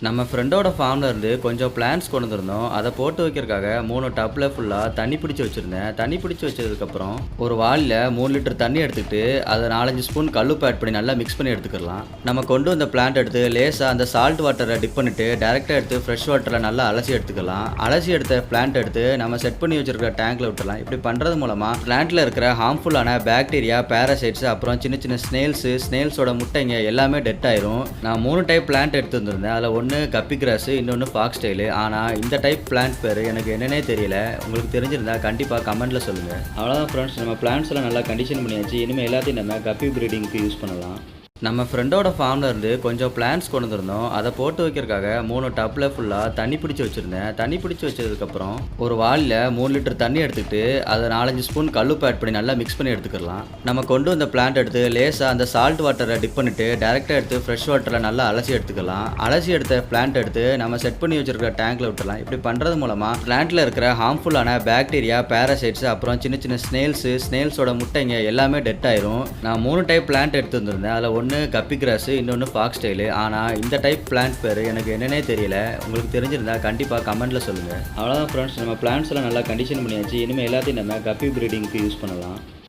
நம்ம ஃப்ரெண்டோட ஃபார்ம்ல இருந்து கொஞ்சம் பிளான்ட்ஸ் கொண்டு வந்திருந்தோம். அத போட்டு வைக்கிறதுக்காக 3 டப்ல ஃபுல்லா தண்ணி பிடிச்சு வச்சிருந்தேன். தண்ணி பிடிச்சு வச்சதுக்கப்புறம் ஒரு வாளில 3 லிட்டர் தண்ணி எடுத்துக்கிட்டு, அத 4, 5 ஸ்பூன் கல்லுப்பு ஆட் பண்ணி நல்லா மிக்ஸ் பண்ணி எடுத்துக்கலாம். நம்ம கொண்டு வந்த பிளான்ட் எடுத்து லேசா அந்த சால்ட் வாட்டர டிப் பண்ணிட்டு டைரக்ட்டா எடுத்து ஃப்ரெஷ் வாட்டர்ல நல்லா அலசி எடுத்துக்கலாம். அலசி எடுத்த பிளான்ட் எடுத்து நம்ம செட் பண்ணி வச்சிருக்கிற டேங்க்ல விட்டுறலாம். இப்படி பண்றது மூலமா பிளான்ட்ல இருக்கிற ஹார்ம்ஃபுல்லான பாக்டீரியா, பாராசைட்ஸ் அப்புறம் சின்ன சின்ன ஸ்னேல்ஸோட முட்டைங்க எல்லாமே டெட் ஆயிரும். நான் 3 டைப் பிளான்ட் எடுத்து வந்திருந்தேன். அதுல ஒண்ணு கப்பி கிராஸ், இன்னொன்னு ஃபாக்ஸ் டெயில். ஆனா இந்த டைப் பிளான்ட் பேரு எனக்கு என்னன்னே தெரியல. உங்களுக்கு தெரிஞ்சிருந்தா கண்டிப்பா கமெண்ட்ல சொல்லுங்க. அவ்வளவுதான் ஃப்ரெண்ட்ஸ், நம்ம பிளான்ட்ஸ் எல்லாம் நல்லா கண்டிஷன் பண்ணியாச்சு. இனிமே எல்லாத்தையும் நம்ம கப்பி பிரீடிங்க்கு யூஸ் பண்ணலாம். நம்ம ஃப்ரெண்டோட ஃபார்ம்ல இருந்து கொஞ்சம் பிளான்ட்ஸ் கொண்டு வந்திருந்தோம். அதை போட்டு வைக்கிறதுக்காக 3 டப்ல ஃபுல்லா தண்ணி பிடிச்சு வச்சிருந்தேன். தண்ணி பிடிச்சு வச்சதுக்கப்புறம் ஒரு வாளில 3 லிட்டர் தண்ணி எடுத்துக்கிட்டு, அதை 4, 5 ஸ்பூன் கல்லுப்பு ஆட் பண்ணி நல்லா மிக்ஸ் பண்ணி எடுத்துக்கலாம். நம்ம கொண்டு வந்த பிளான்ட் எடுத்து லேசா அந்த சால்ட் வாட்டரை டிப் பண்ணிட்டு டைரக்ட்டா எடுத்து ஃப்ரெஷ் வாட்டர்ல நல்லா அலசி எடுத்துக்கலாம். அலசி எடுத்த பிளான்ட் எடுத்து நம்ம செட் பண்ணி வச்சிருக்கிற டேங்க்ல விட்டுறலாம். இப்படி பண்றது மூலமா பிளான்ட்ல இருக்கிற ஹார்ம்ஃபுல்லான பாக்டீரியா, பாராசைட்ஸ் அப்புறம் சின்ன சின்ன ஸ்னேல்ஸோட முட்டைங்க எல்லாமே டெட் ஆயிரும். நான் 3 டைப் பிளான்ட் எடுத்து வந்திருந்தேன். அதுல ஒண்ணு கப்பி கிராஸ், இன்னொன்னு ஃபாக்ஸ் டெயில். ஆனா இந்த டைப் பிளான்ட் பேரு எனக்கு என்னன்னே தெரியல. உங்களுக்கு தெரிஞ்சிருந்தா கண்டிப்பா கமெண்ட்ல சொல்லுங்க. அவ்வளவுதான் ஃப்ரெண்ட்ஸ், நம்ம பிளான்ட்ஸ் எல்லாம் நல்லா கண்டிஷன் பண்ணியாச்சு. இனிமே எல்லாத்தையும் நம்ம கப்பி பிரீடிங்க்கு யூஸ் பண்ணலாம்.